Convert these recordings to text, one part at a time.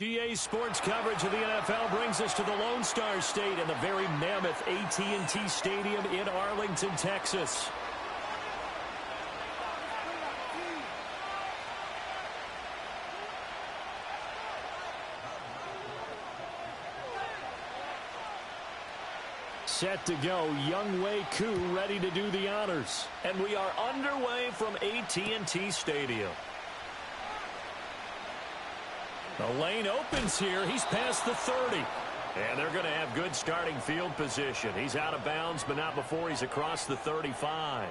EA Sports coverage of the NFL brings us to the Lone Star State and the very mammoth AT&T Stadium in Arlington, Texas. Set to go, Younghoe Koo ready to do the honors. And we are underway from AT&T Stadium. The lane opens here. He's past the 30. And they're going to have good starting field position. He's out of bounds, but not before he's across the 35.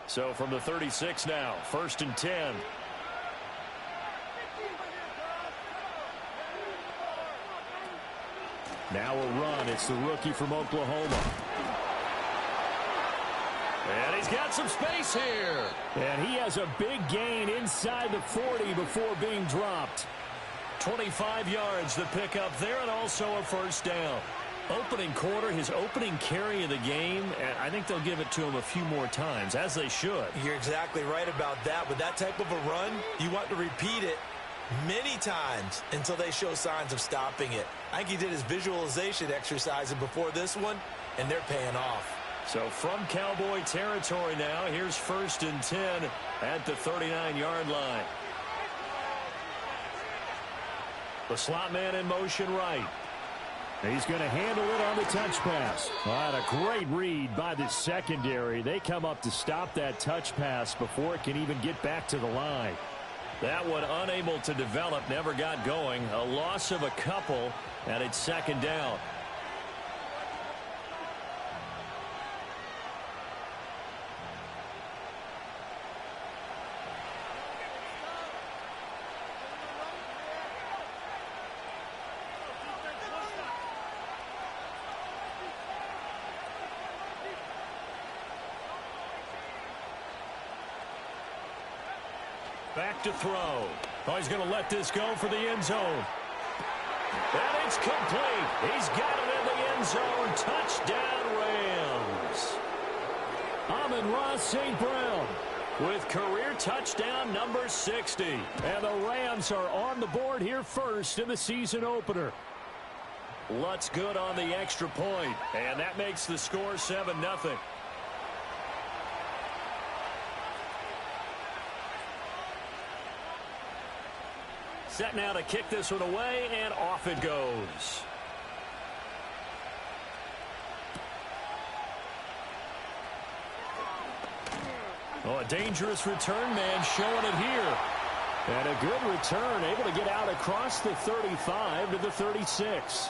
So from the 36 now, 1st and 10. Now a run. It's the rookie from Oklahoma. And he's got some space here. And he has a big gain inside the 40 before being dropped. 25 yards the pickup there, and also a first down. Opening quarter, his opening carry of the game, and I think they'll give it to him a few more times, as they should. You're exactly right about that. With that type of a run, you want to repeat it many times until they show signs of stopping it. I think he did his visualization exercise before this one, and they're paying off. So from Cowboy territory now, here's 1st and 10 at the 39-yard line. The slot man in motion right. He's going to handle it on the touch pass. What a great read by the secondary. They come up to stop that touch pass before it can even get back to the line. That one unable to develop, never got going. A loss of a couple, and it's 2nd down. Back to throw. Oh, he's going to let this go for the end zone. And it's complete. He's got it in the end zone. Touchdown, Rams. Amon-Ra St. Brown with career touchdown number 60. And the Rams are on the board here first in the season opener. Lutz good on the extra point. And that makes the score 7-0. Set now to kick this one away, and off it goes. Oh, a dangerous return man showing it here. And a good return, able to get out across the 35 to the 36.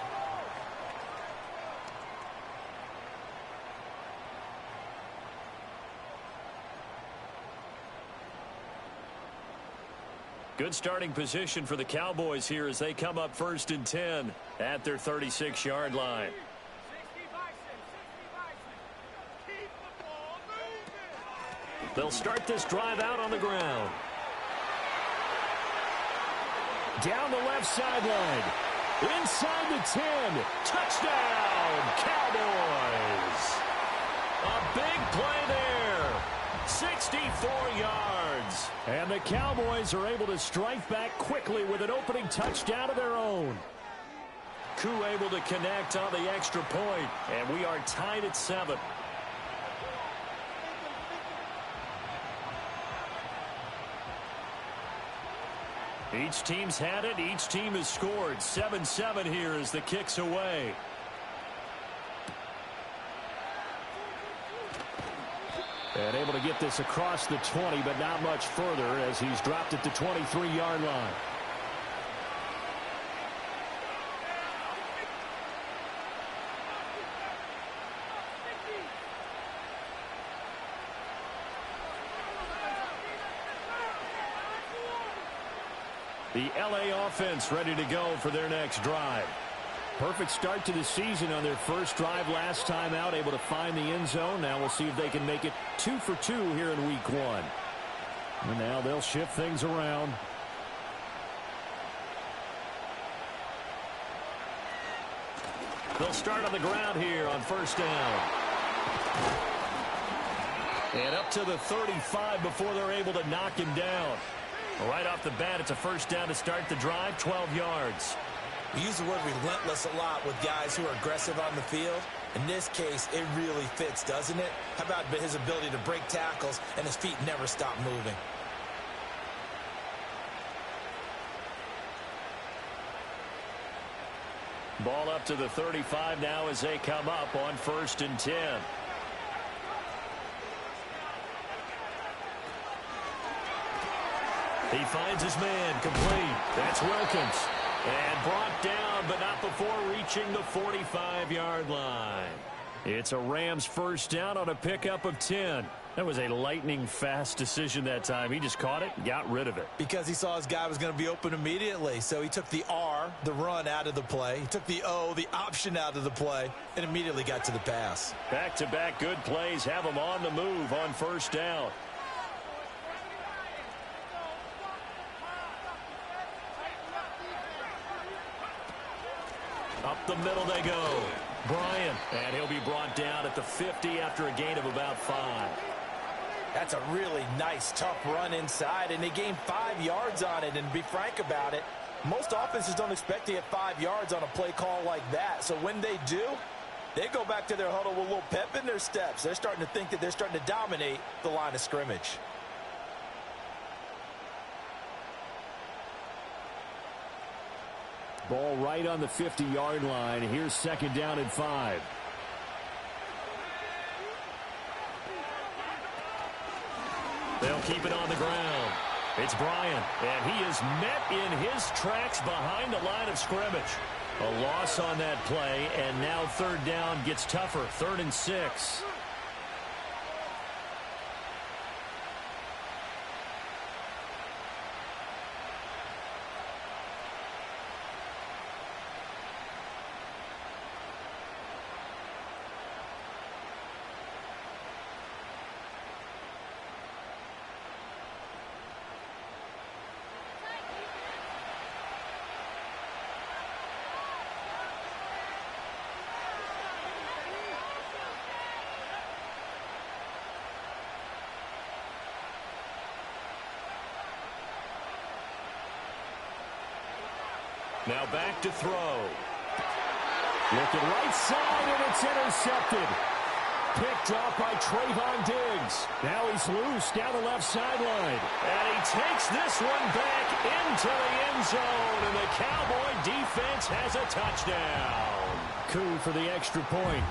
Good starting position for the Cowboys here as they come up 1st and 10 at their 36-yard line. They'll start this drive out on the ground. Down the left sideline. Inside the 10. Touchdown, Cowboys. A big play there. 64 yards. And the Cowboys are able to strike back quickly with an opening touchdown of their own. Koo able to connect on the extra point, and we are tied at 7. Each team's had it. Each team has scored. 7-7 here as the kick's away. And able to get this across the 20, but not much further as he's dropped at the 23-yard line. The LA offense ready to go for their next drive. Perfect start to the season on their first drive last time out, able to find the end zone. Now we'll see if they can make it 2 for 2 here in week 1. And now they'll shift things around. They'll start on the ground here on first down. And up to the 35 before they're able to knock him down. Right off the bat, it's a first down to start the drive, 12 yards. We use the word relentless a lot with guys who are aggressive on the field. In this case, it really fits, doesn't it? How about his ability to break tackles and his feet never stop moving? Ball up to the 35 now as they come up on 1st and 10. He finds his man, complete. That's Wilkins. And brought down, but not before reaching the 45-yard line. It's a Rams first down on a pickup of 10. That was a lightning-fast decision that time. He just caught it, got rid of it. Because he saw his guy was going to be open immediately. So he took the R, the run, out of the play. He took the O, the option, out of the play, and immediately got to the pass. Back-to-back good plays have him on the move on first down. Up the middle they go. Bryant, and he'll be brought down at the 50 after a gain of about 5. That's a really nice, tough run inside, and they gained 5 yards on it. And to be frank about it, most offenses don't expect to get 5 yards on a play call like that. So when they do, they go back to their huddle with a little pep in their steps. They're starting to think that they're starting to dominate the line of scrimmage. Ball right on the 50-yard line. Here's 2nd down and 5. They'll keep it on the ground. It's Bryant, and he is met in his tracks behind the line of scrimmage. A loss on that play, and now 3rd down gets tougher. 3rd and 6. Now back to throw. Looking right side, and it's intercepted. Picked off by Trayvon Diggs. Now he's loose down the left sideline. And he takes this one back into the end zone, and the Cowboy defense has a touchdown. Coup for the extra point.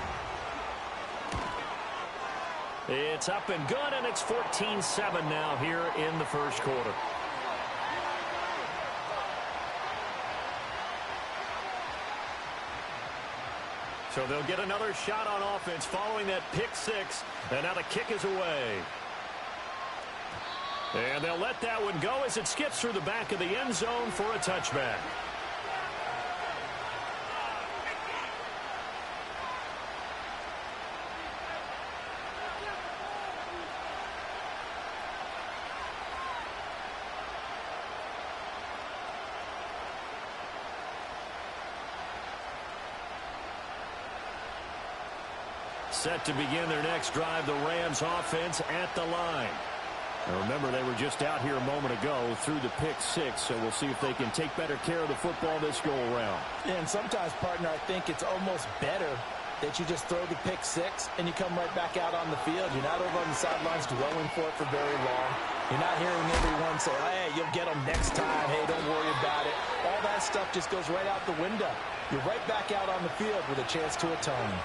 It's up and good, and it's 14-7 now here in the first quarter. So they'll get another shot on offense following that pick 6. And now the kick is away. And they'll let that one go as it skips through the back of the end zone for a touchback. Set to begin their next drive, the Rams offense at the line. Now remember, they were just out here a moment ago through the pick 6, so we'll see if they can take better care of the football this go-around. And sometimes, partner, I think it's almost better that you just throw the pick 6 and you come right back out on the field. You're not over on the sidelines dwelling for it for very long. You're not hearing everyone say, hey, you'll get them next time. Hey, don't worry about it. All that stuff just goes right out the window. You're right back out on the field with a chance to atone.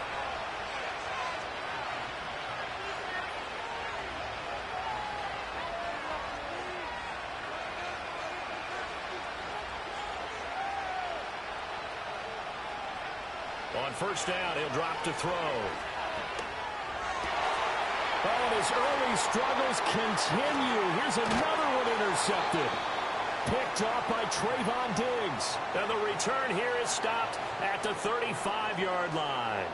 On first down, he'll drop to throw. Oh, and his early struggles continue. Here's another one intercepted. Picked off by Trayvon Diggs. And the return here is stopped at the 35-yard line.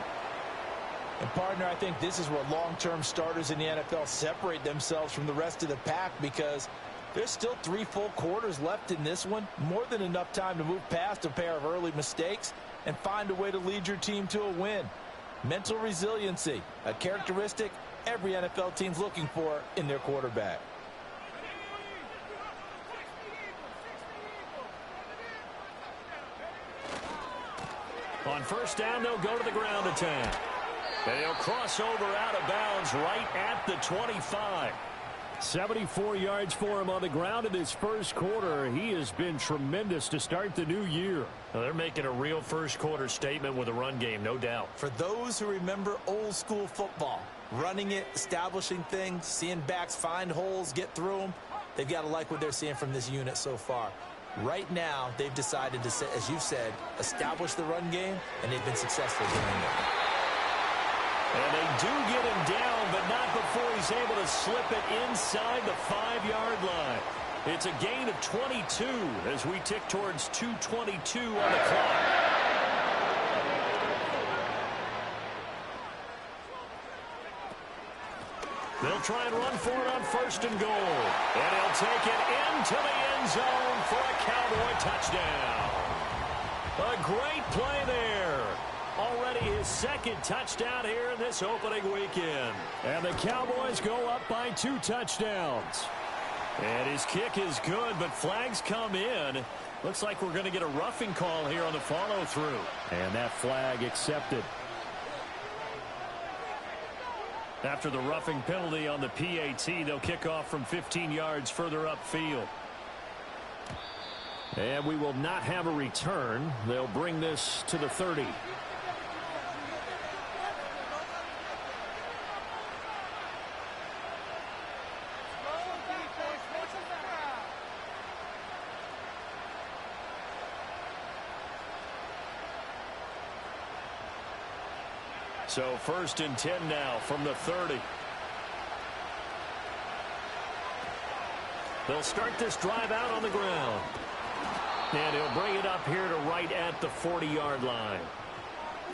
And, partner, I think this is where long-term starters in the NFL separate themselves from the rest of the pack, because there's still 3 full quarters left in this one. More than enough time to move past a pair of early mistakes and find a way to lead your team to a win. Mental resiliency, a characteristic every NFL team's looking for in their quarterback. On first down, they'll go to the ground attack. And he'll cross over out of bounds right at the 25. 74 yards for him on the ground in his first quarter. He has been tremendous to start the new year. Well, they're making a real first quarter statement with a run game, no doubt. For those who remember old school football, running it, establishing things, seeing backs find holes, get through them, they've got to like what they're seeing from this unit so far. Right now, they've decided to, as you said, establish the run game, and they've been successful doing it. And they do get him down, but not before he's able to slip it inside the 5-yard line. It's a gain of 22 as we tick towards 2:22 on the clock. They'll try and run for it on first and goal. And he'll take it into the end zone for a Cowboy touchdown. A great play there. Already his second touchdown here in this opening weekend. And the Cowboys go up by 2 touchdowns. And his kick is good, but flags come in. Looks like we're going to get a roughing call here on the follow-through. And that flag accepted. After the roughing penalty on the PAT, they'll kick off from 15 yards further upfield. And we will not have a return. They'll bring this to the 30. So first and 10 now from the 30. They'll start this drive out on the ground. And he'll bring it up here to right at the 40-yard line.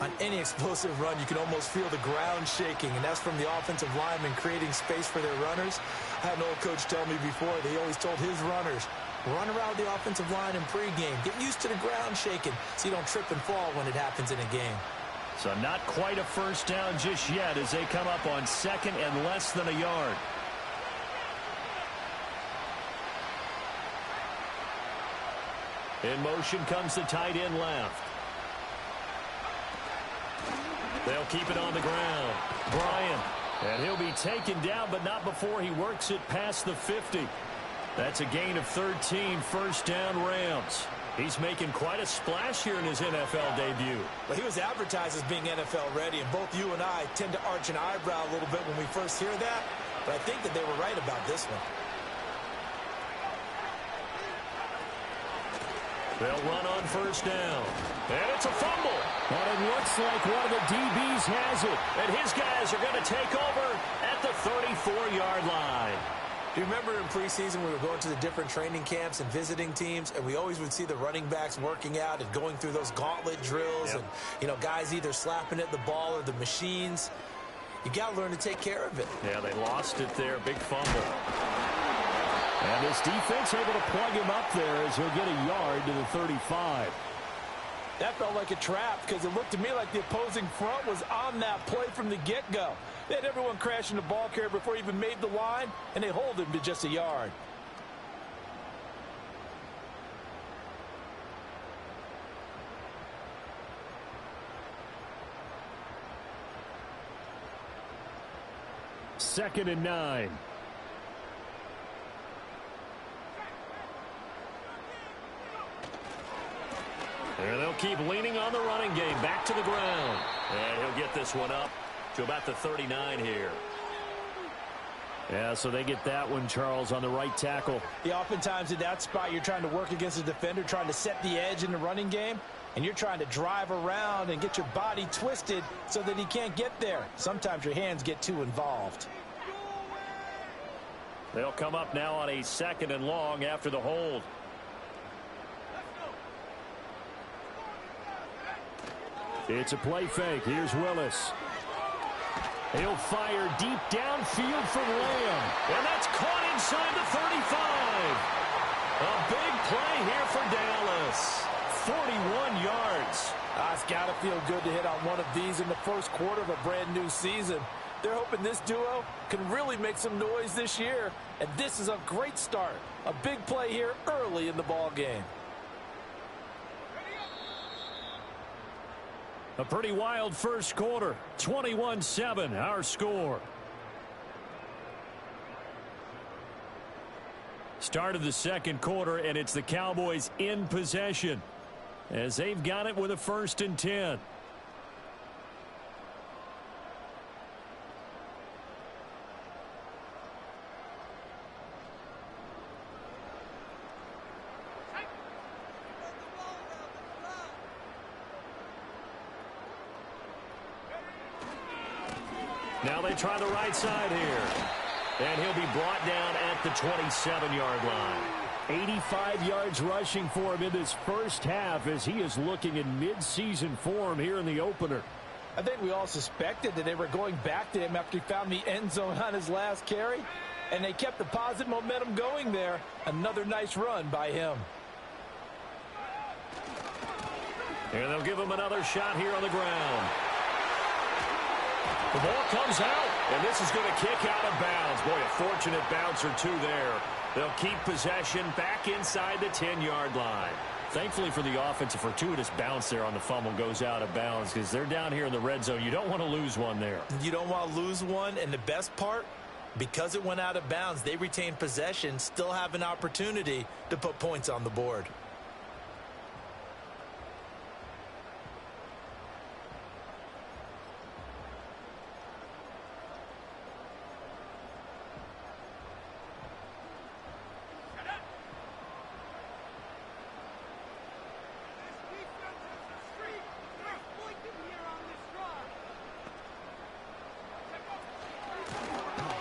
On any explosive run, you can almost feel the ground shaking, and that's from the offensive linemen creating space for their runners. I had an old coach tell me before that he always told his runners, run around the offensive line in pregame. Get used to the ground shaking so you don't trip and fall when it happens in a game. So not quite a first down just yet as they come up on second and less than a yard. In motion comes the tight end left. They'll keep it on the ground. Bryant. And he'll be taken down, but not before he works it past the 50. That's a gain of 13, first down Rams. He's making quite a splash here in his NFL debut. Well, he was advertised as being NFL ready, and both you and I tend to arch an eyebrow a little bit when we first hear that, but I think that they were right about this one. They'll run on first down. And it's a fumble. But it looks like one of the DBs has it. And his guys are going to take over at the 34-yard line. Do you remember in preseason we were going to the different training camps and visiting teams, and we always would see the running backs working out and going through those gauntlet drills, and, you know, guys either slapping at the ball or the machines. You got to learn to take care of it. Yeah, they lost it there. Big fumble. And this defense able to plug him up there as he'll get a yard to the 35. That felt like a trap because it looked to me like the opposing front was on that play from the get-go. They had everyone crashing the ball carrier before he even made the line, and they hold him to just a yard. Second and 9. And they'll keep leaning on the running game. Back to the ground. And he'll get this one up to about the 39 here. Yeah, so they get that one, Charles, on the right tackle. Yeah, oftentimes in that spot, you're trying to work against a defender, trying to set the edge in the running game, and you're trying to drive around and get your body twisted so that he can't get there. Sometimes your hands get too involved. They'll come up now on a second and long after the hold. It's a play fake. Here's Willis. He'll fire deep downfield for Lamb. And that's caught inside the 35. A big play here for Dallas. 41 yards. It's got to feel good to hit on one of these in the first quarter of a brand new season. They're hoping this duo can really make some noise this year. And this is a great start. A big play here early in the ball game. A pretty wild first quarter. 21-7, our score. Start of the second quarter, and it's the Cowboys in possession as they've got it with a 1st and 10. Now they try the right side here. And he'll be brought down at the 27-yard line. 85 yards rushing for him in this first half as he is looking in mid-season form here in the opener. I think we all suspected that they were going back to him after he found the end zone on his last carry. And they kept the positive momentum going there. Another nice run by him. And they'll give him another shot here on the ground. The ball comes out, and this is going to kick out of bounds. Boy, a fortunate bounce or two there. They'll keep possession back inside the 10-yard line. Thankfully for the offense, a fortuitous bounce there on the fumble goes out of bounds because they're down here in the red zone. You don't want to lose one there. You don't want to lose one, and the best part, because it went out of bounds, they retained possession, still have an opportunity to put points on the board.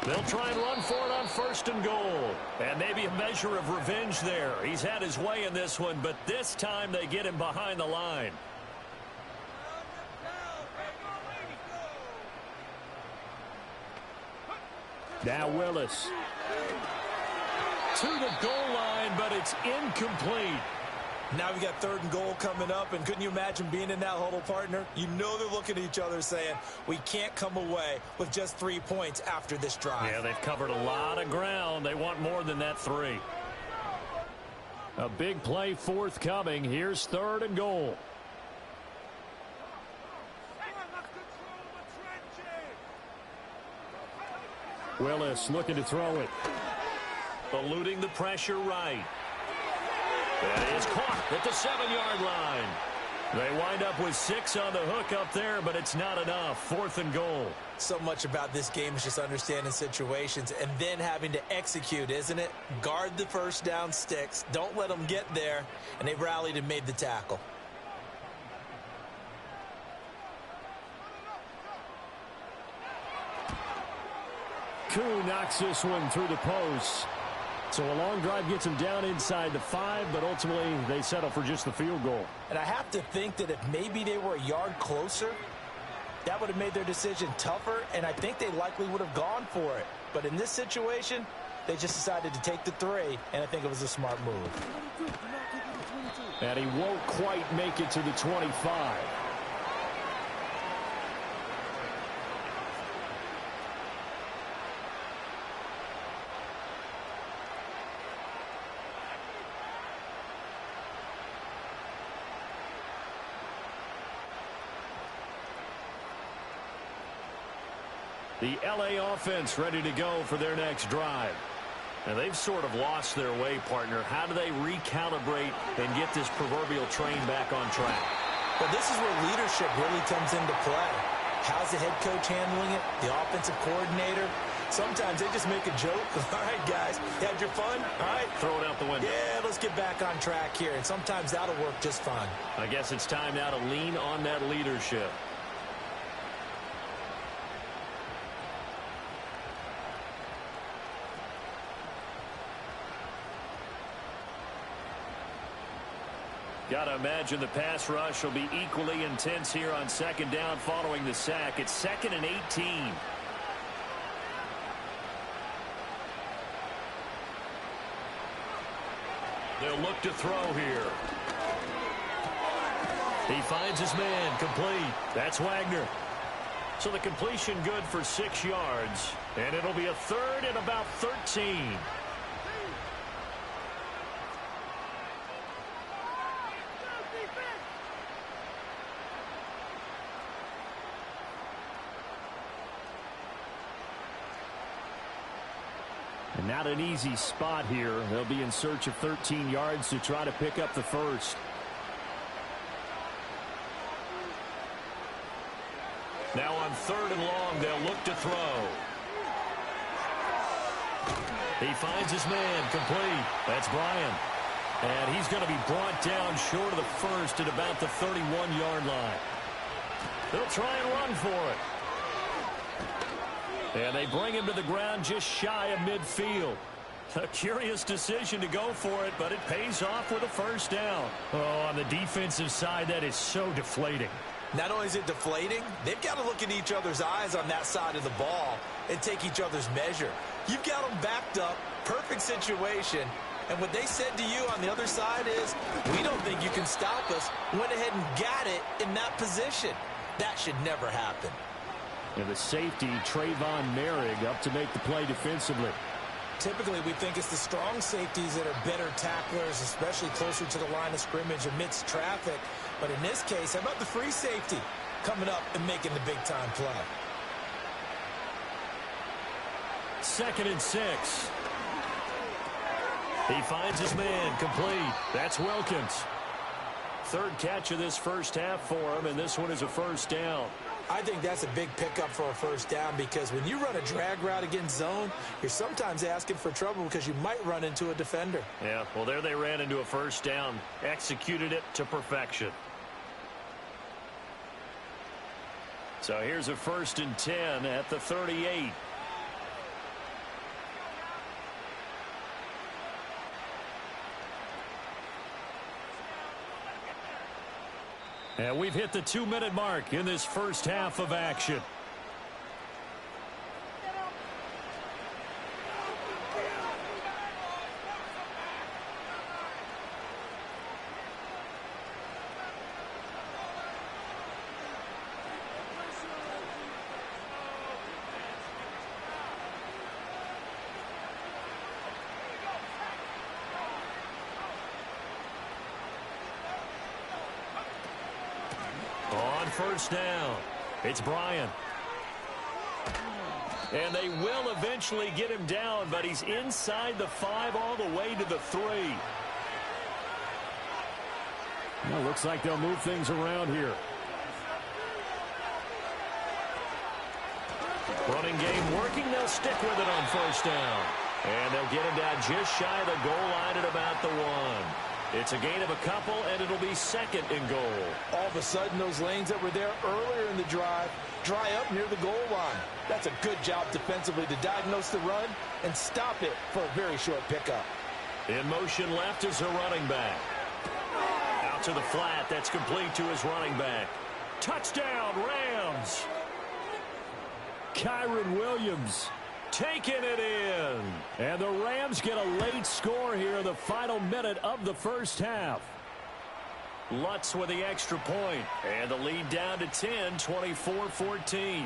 They'll try and run for it on 1st and goal. And maybe a measure of revenge there. He's had his way in this one, but this time they get him behind the line. Now Willis. To the goal line, but it's incomplete. Now we got 3rd and goal coming up, and couldn't you imagine being in that huddle, partner? You know they're looking at each other saying, we can't come away with just 3 points after this drive. Yeah, they've covered a lot of ground. They want more than that 3. A big play forthcoming. Here's 3rd and goal. Willis looking to throw it. Eluding the pressure right. That is caught at the 7-yard line. They wind up with 6 on the hook up there, but it's not enough. 4th and goal. So much about this game is just understanding situations and then having to execute, isn't it? Guard the first down sticks. Don't let them get there. And they rallied and made the tackle. Koo knocks this one through the post. So a long drive gets them down inside the 5, but ultimately they settle for just the field goal. And I have to think that if maybe they were a yard closer, that would have made their decision tougher, and I think they likely would have gone for it. But in this situation, they just decided to take the 3, and I think it was a smart move. And he won't quite make it to the 25. The LA offense ready to go for their next drive. And they've sort of lost their way, partner. How do they recalibrate and get this proverbial train back on track? Well, this is where leadership really comes into play. How's the head coach handling it? The offensive coordinator? Sometimes they just make a joke. All right, guys, you had your fun? All right. Throw it out the window. Yeah, let's get back on track here. And sometimes that'll work just fine. I guess it's time now to lean on that leadership. Got to imagine the pass rush will be equally intense here on 2nd down following the sack. It's 2nd and 18. They'll look to throw here. He finds his man, complete. That's Wagner. So the completion good for 6 yards, and it'll be a third and about 13. And not an easy spot here. They'll be in search of 13 yards to try to pick up the first. Now on 3rd and long, they'll look to throw. He finds his man, complete. That's Bryant. And he's going to be brought down short of the first at about the 31-yard line. They'll try and run for it. And they bring him to the ground just shy of midfield. A curious decision to go for it, but it pays off with a first down. Oh, on the defensive side, that is so deflating. Not only is it deflating, they've got to look in each other's eyes on that side of the ball and take each other's measure. You've got them backed up, perfect situation, and what they said to you on the other side is, we don't think you can stop us. Went ahead and got it in that position. That should never happen. And the safety, Trayvon Merrick, up to make the play defensively. Typically, we think it's the strong safeties that are better tacklers, especially closer to the line of scrimmage amidst traffic. But in this case, how about the free safety coming up and making the big-time play? 2nd and 6. He finds his man, complete. That's Wilkins. 3rd catch of this first half for him, and this one is a first down. I think that's a big pickup for a first down because when you run a drag route against zone, you're sometimes asking for trouble because you might run into a defender. Yeah, well, there they ran into a first down, executed it to perfection. So here's a 1st and 10 at the 38. And we've hit the 2-minute mark in this first half of action. On first down, it's Bryant. And they will eventually get him down, but he's inside the 5 all the way to the 3. Well, looks like they'll move things around here. Running game working. They'll stick with it on first down. And they'll get him down just shy of the goal line at about the 1. It's a gain of a couple, and it'll be 2nd and goal. All of a sudden, those lanes that were there earlier in the drive dry up near the goal line. That's a good job defensively to diagnose the run and stop it for a very short pickup. In motion left is a running back. Out to the flat. That's complete to his running back. Touchdown, Rams. Kyron Williams taking it in. And the Rams get a late score here in the final minute of the first half. Lutz with the extra point. And the lead down to 10, 24-14.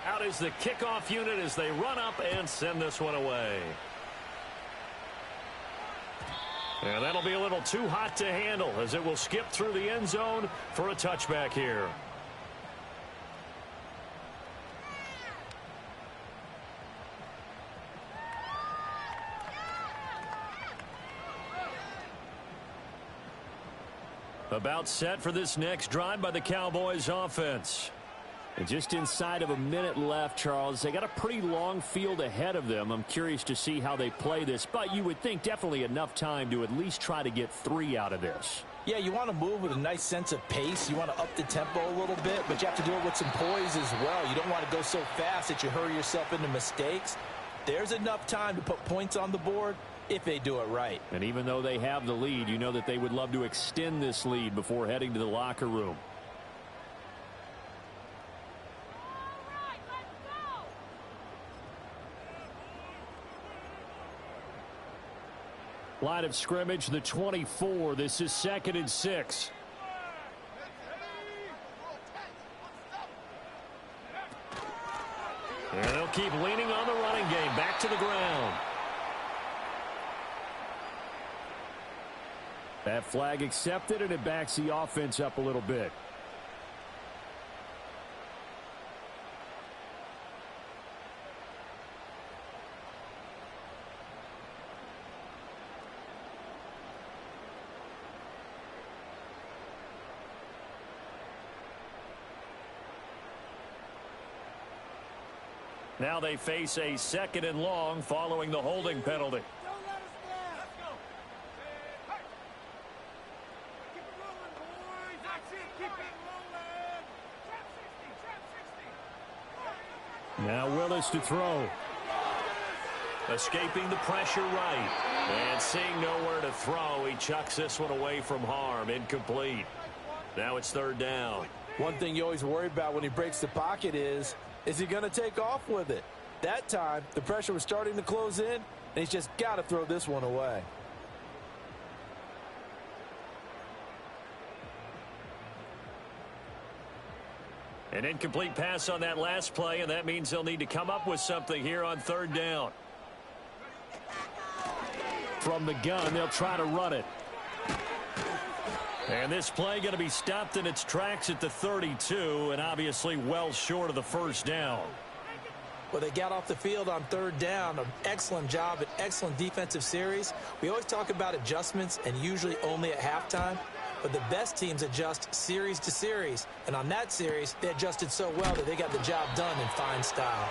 Out is the kickoff unit as they run up and send this one away. And that'll be a little too hot to handle as it will skip through the end zone for a touchback here. About set for this next drive by the Cowboys offense. And just inside of a minute left, Charles. They got a pretty long field ahead of them. I'm curious to see how they play this, but you would think definitely enough time to at least try to get 3 out of this. Yeah, you want to move with a nice sense of pace. You want to up the tempo a little bit, but you have to do it with some poise as well. You don't want to go so fast that you hurry yourself into mistakes. There's enough time to put points on the board if they do it right. And even though they have the lead, you know that they would love to extend this lead before heading to the locker room. Line of scrimmage, the 24. This is 2nd and 6. And they'll keep leaning on the running game. Back to the ground. That flag accepted, and it backs the offense up a little bit. Now they face a 2nd and long following the holding penalty. Now Willis to throw. Escaping the pressure right. And seeing nowhere to throw, he chucks this one away from harm. Incomplete. Now it's 3rd down. One thing you always worry about when he breaks the pocket is he going to take off with it? That time, the pressure was starting to close in, and he's just got to throw this one away. An incomplete pass on that last play, and that means they'll need to come up with something here on 3rd down. From the gun, they'll try to run it. And this play going to be stopped in its tracks at the 32, and obviously well short of the 1st down. Well, they got off the field on 3rd down. An excellent job, an excellent defensive series. We always talk about adjustments, and usually only at halftime. But the best teams adjust series to series. And on that series, they adjusted so well that they got the job done in fine style.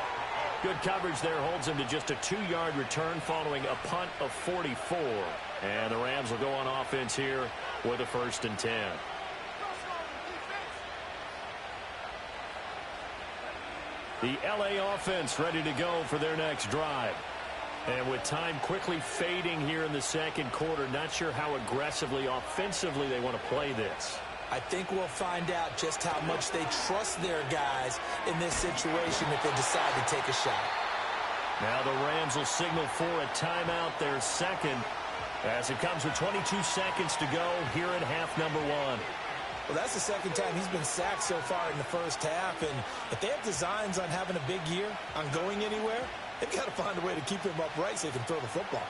Good coverage there holds him to just a 2-yard return following a punt of 44. And the Rams will go on offense here with a 1st and 10. The LA offense ready to go for their next drive. And with time quickly fading here in the 2nd quarter, not sure how aggressively, offensively they want to play this. I think we'll find out just how much they trust their guys in this situation if they decide to take a shot. Now the Rams will signal for a timeout, their 2nd, as it comes with 22 seconds to go here in half number 1. Well, that's the 2nd time he's been sacked so far in the 1st half, and if they have designs on having a big year, on going anywhere, they've got to find a way to keep him upright so they can throw the football.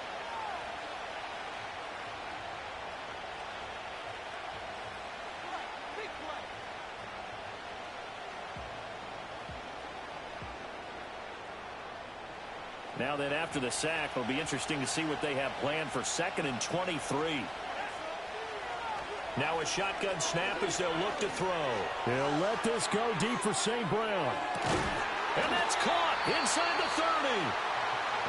Now then, after the sack, it'll be interesting to see what they have planned for 2nd and 23. Now a shotgun snap as they'll look to throw. They'll let this go deep for St. Brown. And that's caught inside the 30.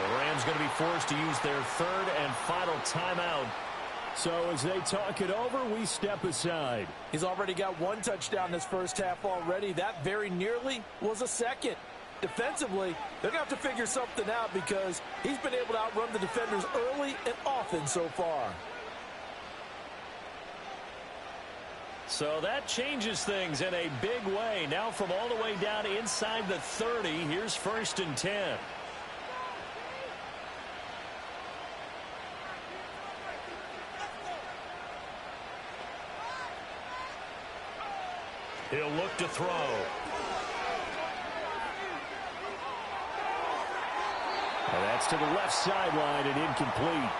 The Rams going to be forced to use their 3rd and final timeout. So as they talk it over, we step aside. He's already got 1 touchdown this 1st half already. That very nearly was a 2nd. Defensively, they're going to have to figure something out because he's been able to outrun the defenders early and often so far. So that changes things in a big way. Now from all the way down inside the 30, here's 1st and 10. He'll look to throw. And that's to the left sideline and incomplete.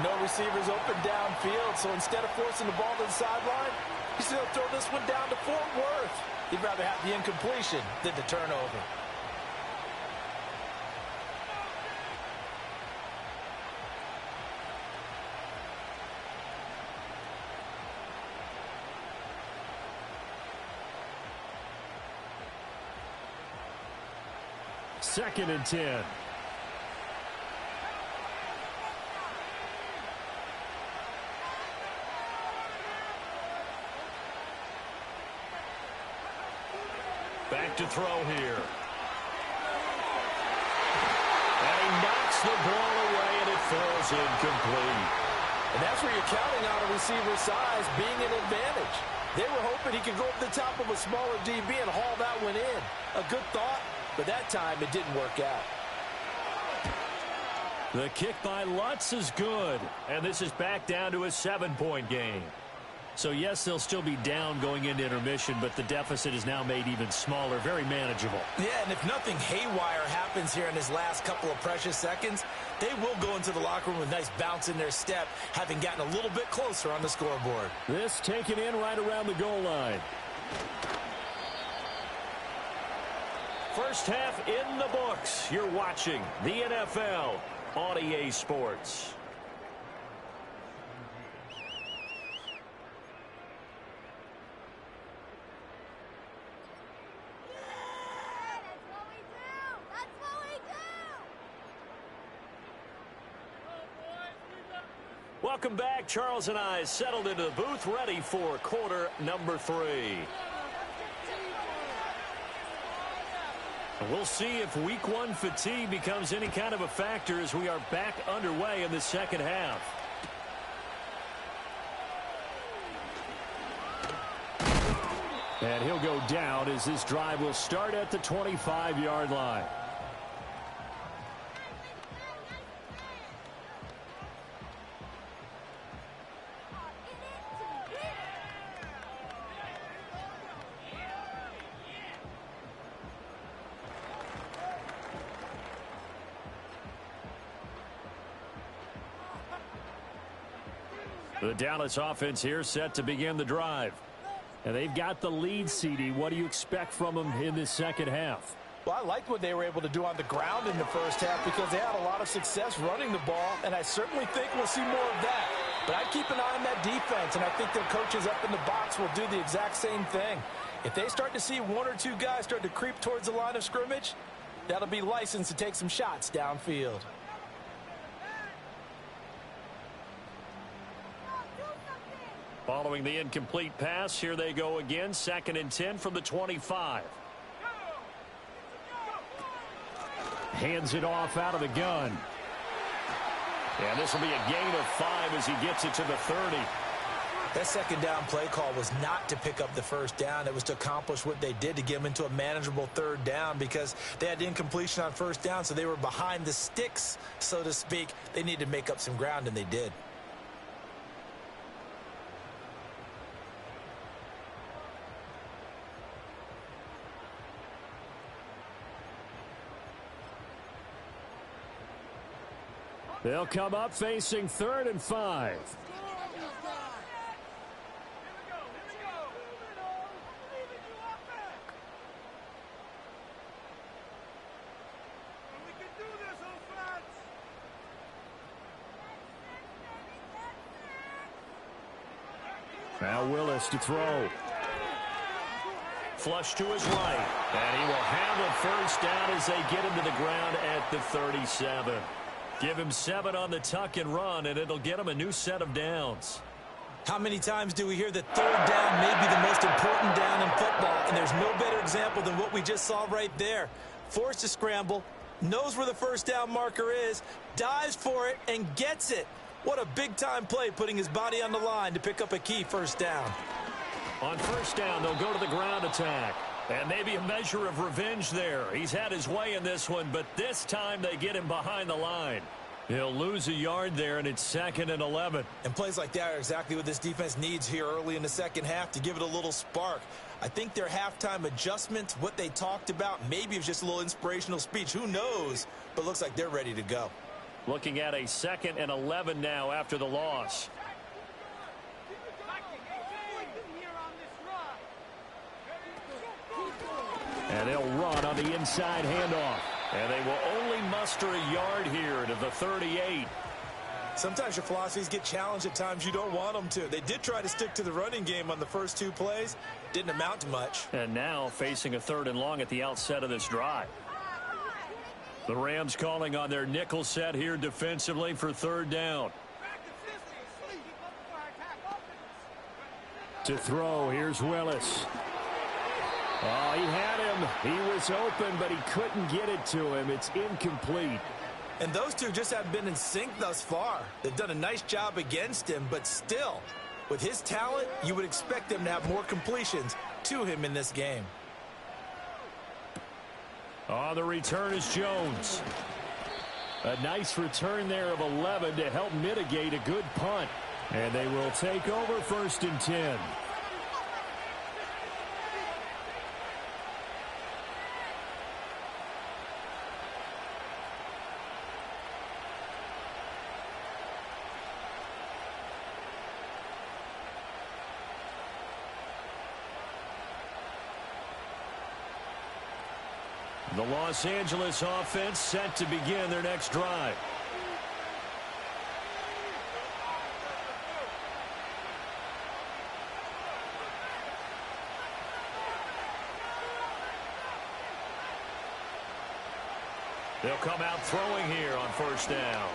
No receivers open downfield, so instead of forcing the ball to the sideline, he's going to throw this one down to Fort Worth. He'd rather have the incompletion than the turnover. Second and 10. Back to throw here. And he knocks the ball away, and it falls incomplete. And that's where you're counting on a receiver's size being an advantage. They were hoping he could go over the top of a smaller DB and haul that one in. A good thought, but that time it didn't work out. The kick by Lutz is good. And this is back down to a 7-point game. So, yes, they'll still be down going into intermission, but the deficit is now made even smaller, very manageable. Yeah, and if nothing haywire happens here in his last couple of precious seconds, they will go into the locker room with a nice bounce in their step, having gotten a little bit closer on the scoreboard. This taken in right around the goal line. First half in the books. You're watching the NFL on EA Sports. Welcome back. Charles and I settled into the booth, ready for quarter number 3. We'll see if week 1 fatigue becomes any kind of a factor as we are back underway in the second half. And he'll go down as this drive will start at the 25-yard line. The Dallas offense here set to begin the drive. And they've got the lead, CD. What do you expect from them in this second half? Well, I liked what they were able to do on the ground in the first half because they had a lot of success running the ball, and I certainly think we'll see more of that. But I'd keep an eye on that defense, and I think their coaches up in the box will do the exact same thing. If they start to see 1 or 2 guys start to creep towards the line of scrimmage, that'll be licensed to take some shots downfield. Following the incomplete pass, here they go again. 2nd and 10 from the 25. Hands it off out of the gun. And this will be a gain of 5 as he gets it to the 30. That second down play call was not to pick up the first down. It was to accomplish what they did to get them into a manageable 3rd down because they had incompletion on first down, so they were behind the sticks, so to speak. They needed to make up some ground, and they did. They'll come up facing 3rd and 5. Now Willis to throw. Flush to his right. And he will have a first down as they get him to the ground at the 37. Give him 7 on the tuck and run, and it'll get him a new set of downs. How many times do we hear that 3rd down may be the most important down in football, and there's no better example than what we just saw right there. Forced to scramble, knows where the first down marker is, dives for it, and gets it. What a big-time play, putting his body on the line to pick up a key first down. On first down, they'll go to the ground attack. And maybe a measure of revenge there. He's had his way in this one, but this time they get him behind the line. He'll lose a yard there, and it's 2nd and 11. And plays like that are exactly what this defense needs here early in the second half to give it a little spark. I think their halftime adjustments, what they talked about, maybe it was just a little inspirational speech. Who knows? But looks like they're ready to go. Looking at a 2nd and 11 now after the loss. And they'll run on the inside handoff. And they will only muster a yard here to the 38. Sometimes your philosophies get challenged at times you don't want them to. They did try to stick to the running game on the first 2 plays. Didn't amount to much. And now facing a 3rd and long at the outset of this drive. The Rams calling on their nickel set here defensively for 3rd down. To throw, here's Willis. Oh, he had him. He was open, but he couldn't get it to him. It's incomplete. And those two just haven't been in sync thus far. They've done a nice job against him, but still, with his talent, you would expect them to have more completions to him in this game. On the return is Jones. A nice return there of 11 to help mitigate a good punt. And they will take over 1st and 10. The Los Angeles offense set to begin their next drive. They'll come out throwing here on 1st down.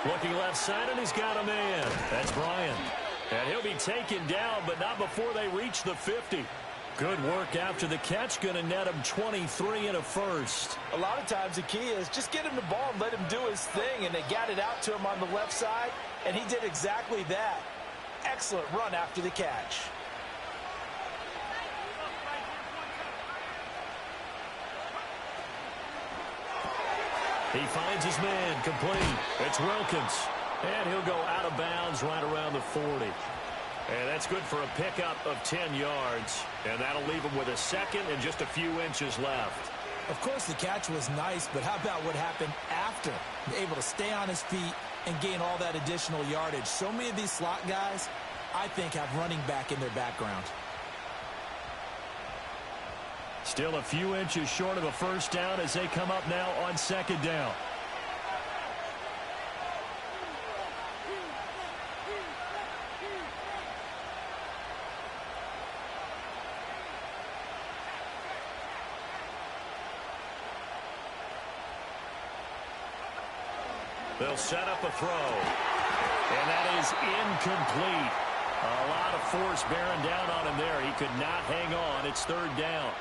Looking left side, and he's got a man. That's Bryant. And he'll be taken down, but not before they reach the 50. Good work after the catch. Going to net him 23 and a first. A lot of times the key is just get him the ball and let him do his thing, and they got it out to him on the left side, and he did exactly that. Excellent run after the catch. He finds his man, complete. It's Wilkins. And he'll go out of bounds right around the 40. And that's good for a pickup of 10 yards. And that'll leave him with a second and just a few inches left. Of course, the catch was nice, but how about what happened after? Able to stay on his feet and gain all that additional yardage. So many of these slot guys, I think, have running back in their background. Still a few inches short of a first down as they come up now on 2nd down. They'll set up a throw. And that is incomplete. A lot of force bearing down on him there. He could not hang on. It's 3rd down.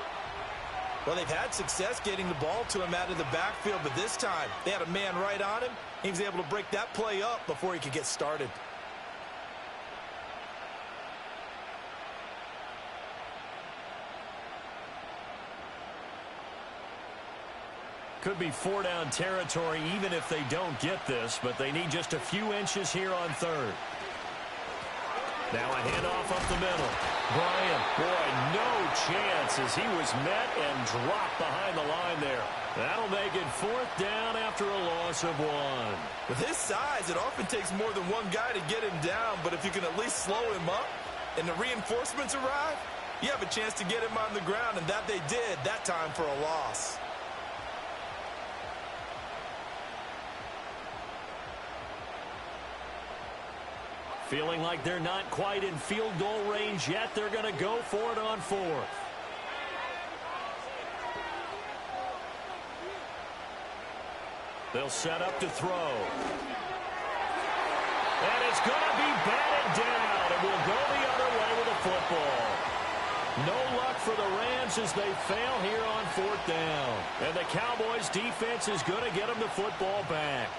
Well, they've had success getting the ball to him out of the backfield, but this time they had a man right on him. He was able to break that play up before he could get started. Could be 4-down territory even if they don't get this, but they need just a few inches here on 3rd. Now a handoff up the middle. Bryant, boy, no chance as he was met and dropped behind the line there. That'll make it 4th down after a loss of 1. With his size, it often takes more than one guy to get him down, but if you can at least slow him up and the reinforcements arrive, you have a chance to get him on the ground, and that they did that time for a loss. Feeling like they're not quite in field goal range yet. They're going to go for it on 4th. They'll set up to throw. And it's going to be batted down. And will go the other way with the football. No luck for the Rams as they fail here on 4th down. And the Cowboys defense is going to get them the football back.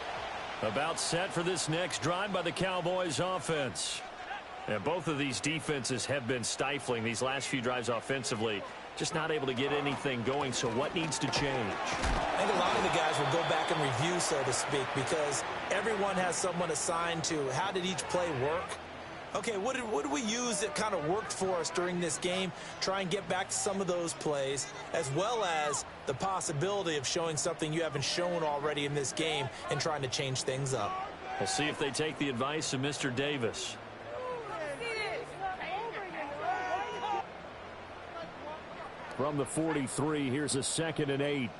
About set for this next drive by the Cowboys offense. And both of these defenses have been stifling these last few drives offensively. Just not able to get anything going, so what needs to change? I think a lot of the guys will go back and review, so to speak, because everyone has someone assigned to how did each play work. Okay, what did we use that kind of worked for us during this game? Try and get back to some of those plays, as well as the possibility of showing something you haven't shown already in this game and trying to change things up. We'll see if they take the advice of Mr. Davis. From the 43, here's a 2nd and 8.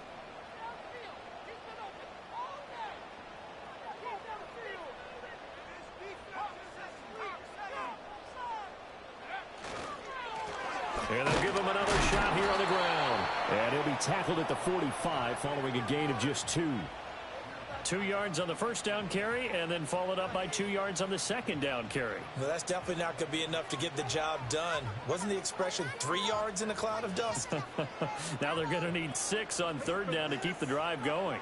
And they'll give him another shot here on the ground. And he'll be tackled at the 45 following a gain of just 2. 2 yards on the first down carry, and then followed up by 2 yards on the second down carry. Well, that's definitely not going to be enough to get the job done. Wasn't the expression 3 yards in a cloud of dust? Now they're going to need 6 on 3rd down to keep the drive going.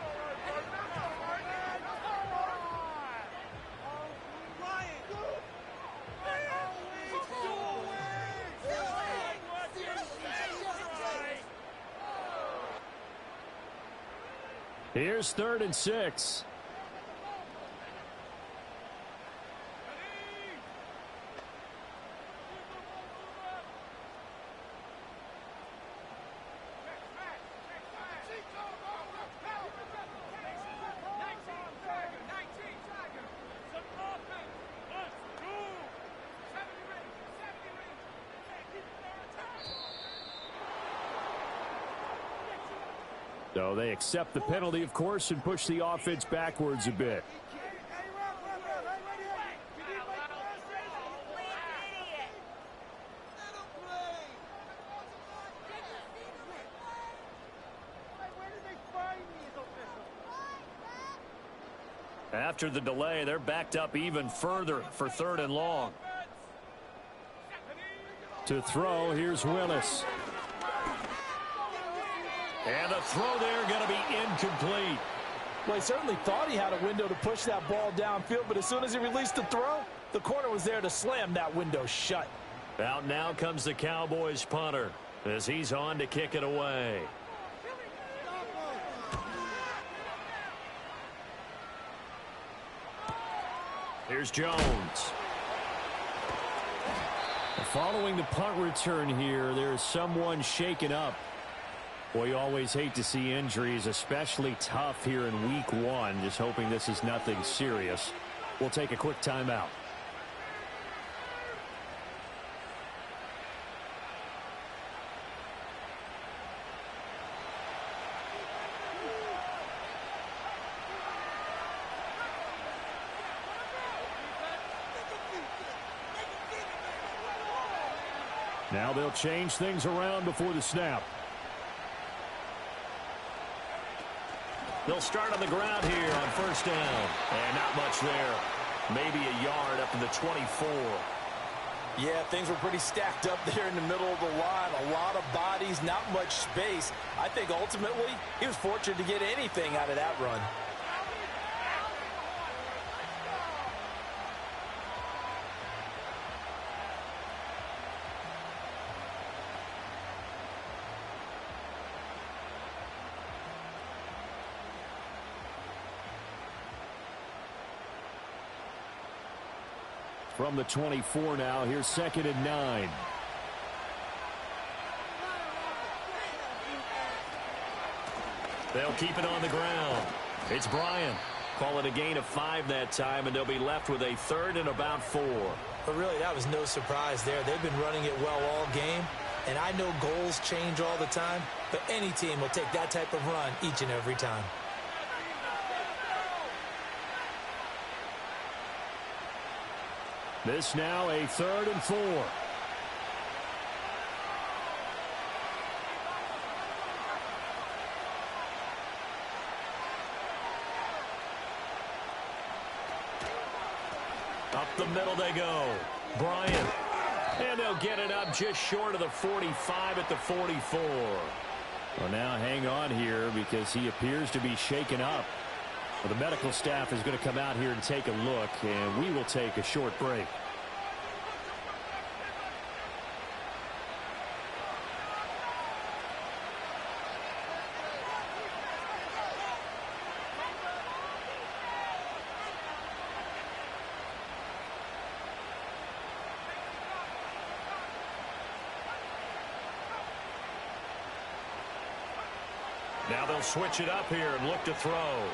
Here's 3rd and 6. So they accept the penalty, of course, and push the offense backwards a bit. After the delay, they're backed up even further for 3rd and long. To throw, here's Willis. And the throw there going to be incomplete. Well, he certainly thought he had a window to push that ball downfield, but as soon as he released the throw, the corner was there to slam that window shut. Out now comes the Cowboys punter as he's on to kick it away. Here's Jones. Following the punt return here, there's someone shaken up. Boy, you always hate to see injuries, especially tough here in week 1. Just hoping this is nothing serious. We'll take a quick timeout. Now they'll change things around before the snap. They'll start on the ground here on 1st down. And not much there. Maybe a yard up to the 24. Yeah, things were pretty stacked up there in the middle of the line. A lot of bodies, not much space. I think ultimately he was fortunate to get anything out of that run. From the 24 now, here's 2nd and 9. They'll keep it on the ground. It's Bryant. Call it a gain of 5 that time, and they'll be left with a 3rd and about 4. But really, that was no surprise there. They've been running it well all game, and I know goals change all the time, but any team will take that type of run each and every time. This now a 3rd and 4. Up the middle they go. Bryant. And they'll get it up just short of the 45 at the 44. Well, now hang on here because he appears to be shaken up. Well, the medical staff is going to come out here and take a look, and we will take a short break. Now they'll switch it up here and look to throw.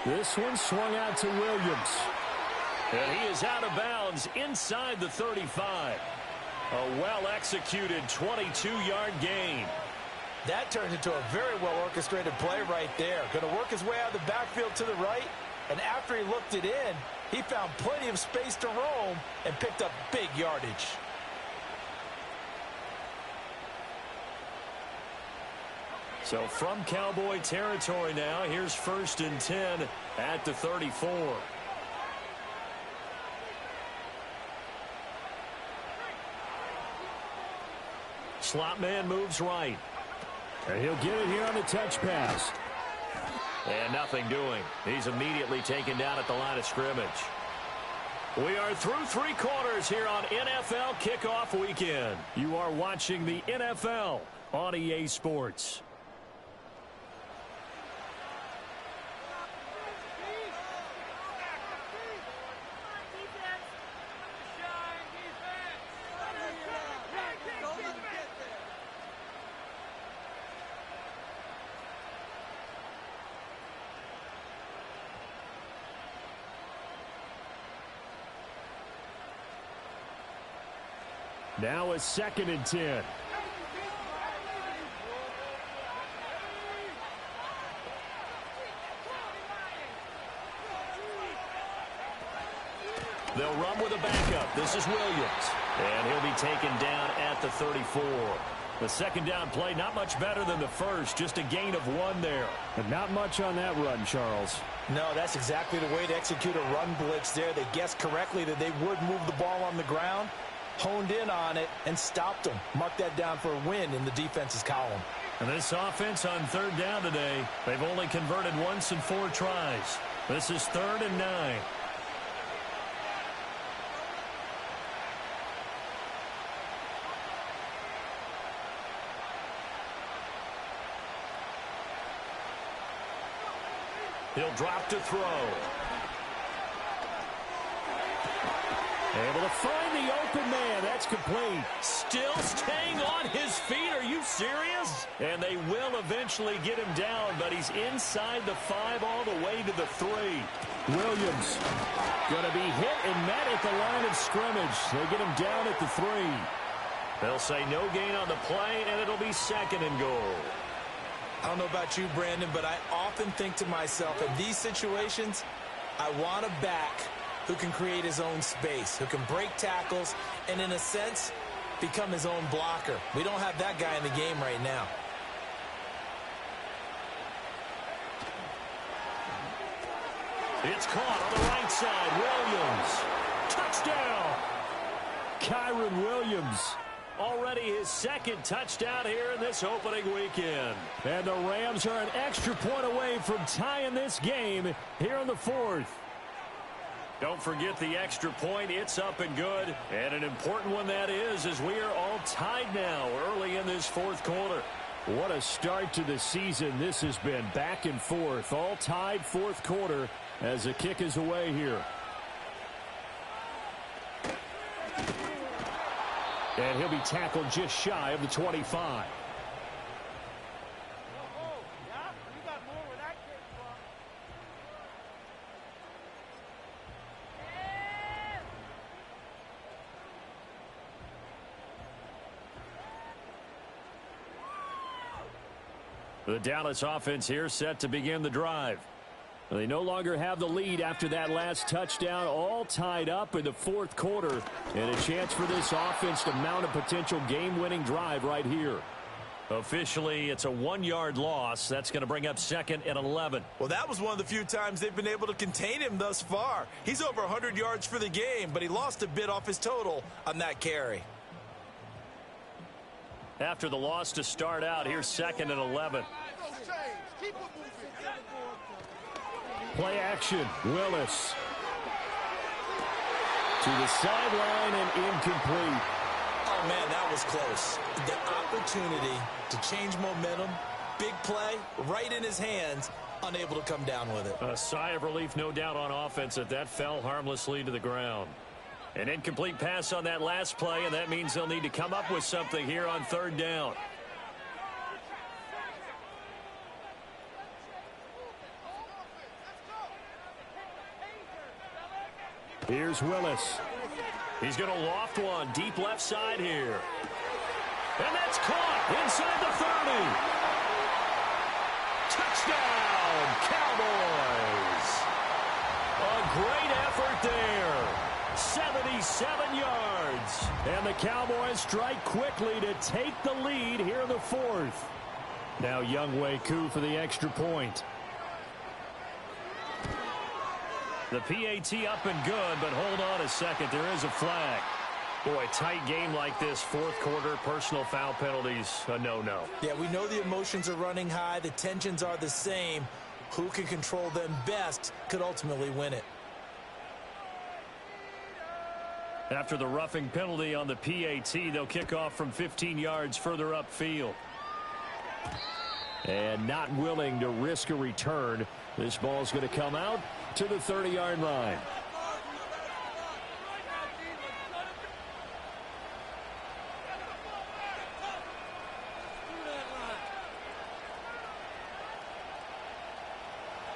This one swung out to Williams. And he is out of bounds inside the 35. A well-executed 22-yard gain. That turned into a very well-orchestrated play right there. Going to work his way out of the backfield to the right. And after he looked it in, he found plenty of space to roam and picked up big yardage. So from Cowboy territory now, here's 1st and 10 at the 34. Slot man moves right. And he'll get it here on the touch pass. And nothing doing. He's immediately taken down at the line of scrimmage. We are through 3 quarters here on NFL Kickoff Weekend. You are watching the NFL on EA Sports. Now a 2nd and 10. They'll run with a backup. This is Williams. And he'll be taken down at the 34. The 2nd down play, not much better than the first. Just a gain of 1 there. And not much on that run, Charles. No, that's exactly the way to execute a run blitz there. They guessed correctly that they would move the ball on the ground, honed in on it, and stopped them. Mark that down for a win in the defense's column. And this offense on 3rd down today, they've only converted once in 4 tries. This is 3rd and 9. He'll drop to throw. Able to find the open man. That's complete. Still staying on his feet. Are you serious? And they will eventually get him down, but he's inside the 5 all the way to the 3. Williams going to be hit and met at the line of scrimmage. They get him down at the 3. They'll say no gain on the play, and it'll be 2nd and goal. I don't know about you, Brandon, but I often think to myself, in these situations, I want a back who can create his own space, who can break tackles, and in a sense, become his own blocker. We don't have that guy in the game right now. It's caught on the right side. Williams. Touchdown. Kyron Williams. Already his 2nd touchdown here in this opening weekend. And the Rams are an extra point away from tying this game here in the 4th. Don't forget the extra point. It's up and good. And an important one that is, as we are all tied now early in this 4th quarter. What a start to the season this has been. Back and forth. All tied 4th quarter as the kick is away here. And he'll be tackled just shy of the 25. The Dallas offense here set to begin the drive. They no longer have the lead after that last touchdown, all tied up in the 4th quarter, and a chance for this offense to mount a potential game-winning drive right here. Officially, it's a 1-yard loss. That's going to bring up 2nd and 11. Well, that was one of the few times they've been able to contain him thus far. He's over 100 yards for the game, but he lost a bit off his total on that carry. After the loss to start out, here's 2nd and 11. Play action. Willis. To the sideline and incomplete. Oh, man, that was close. The opportunity to change momentum, big play, right in his hands, unable to come down with it. A sigh of relief, no doubt, on offense that fell harmlessly to the ground. An incomplete pass on that last play, and that means they'll need to come up with something here on 3rd down. Here's Willis. He's going to loft one deep left side here. And that's caught inside the 30. Touchdown, Cowboys. A great effort there. 77 yards. And the Cowboys strike quickly to take the lead here in the 4th. Now Younghoe Koo for the extra point. The PAT up and good, but hold on a second. There is a flag. Boy, tight game like this, 4th quarter, personal foul penalties, a no-no. Yeah, we know the emotions are running high. The tensions are the same. Who can control them best could ultimately win it. After the roughing penalty on the PAT, they'll kick off from 15 yards further upfield. And not willing to risk a return. This ball's going to come out to the 30-yard line.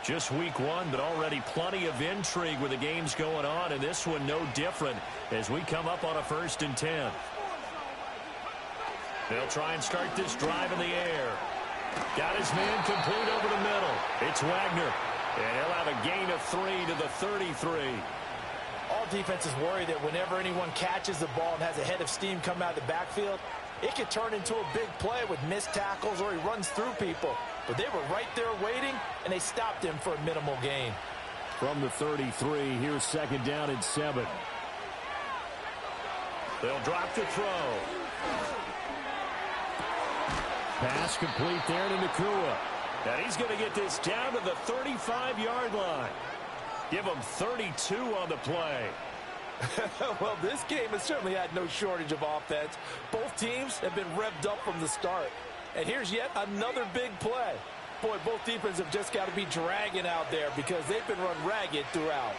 Just week 1, but already plenty of intrigue with the games going on, and this one no different as we come up on a 1st and 10. They'll try and start this drive in the air. Got his man complete over the middle. It's Wagner. And he'll have a gain of 3 to the 33. All defenses worry that whenever anyone catches the ball and has a head of steam come out of the backfield, it could turn into a big play with missed tackles or he runs through people. But they were right there waiting, and they stopped him for a minimal gain. From the 33, here's 2nd down and 7. They'll drop to throw. Pass complete there to Nakua. And he's going to get this down to the 35-yard line. Give him 32 on the play. Well, this game has certainly had no shortage of offense. Both teams have been revved up from the start. And here's yet another big play. Boy, both defenses have just got to be dragging out there because they've been run ragged throughout.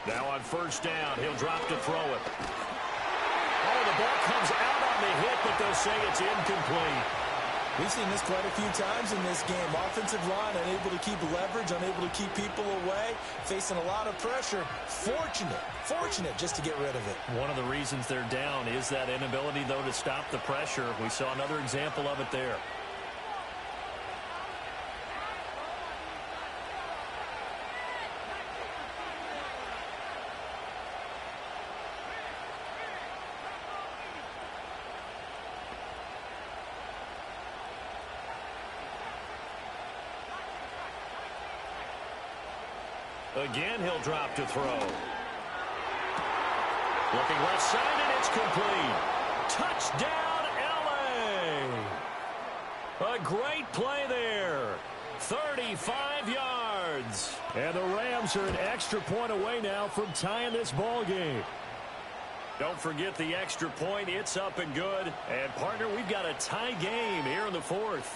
Now on 1st down, he'll drop to throw it. Oh, the ball comes out on the hit, but they'll say it's incomplete. We've seen this quite a few times in this game. Offensive line unable to keep leverage, unable to keep people away, facing a lot of pressure. Fortunate just to get rid of it. One of the reasons they're down is that inability, though, to stop the pressure. We saw another example of it there. Again, he'll drop to throw. Looking left side, and it's complete. Touchdown, L.A. A great play there. 35 yards. And the Rams are an extra point away now from tying this ball game. Don't forget the extra point. It's up and good. And, partner, we've got a tie game here in the 4th.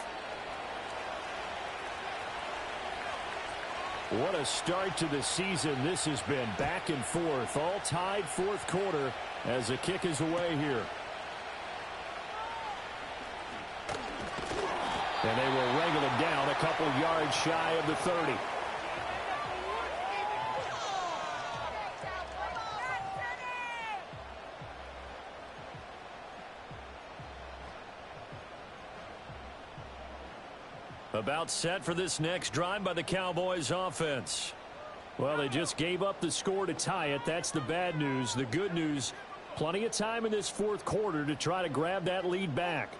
What a start to the season this has been. Back and forth, all tied 4th quarter as the kick is away here. And they will wrangle it down a couple yards shy of the 30. About set for this next drive by the Cowboys offense. Well, they just gave up the score to tie it. That's the bad news. The good news, plenty of time in this 4th quarter to try to grab that lead back.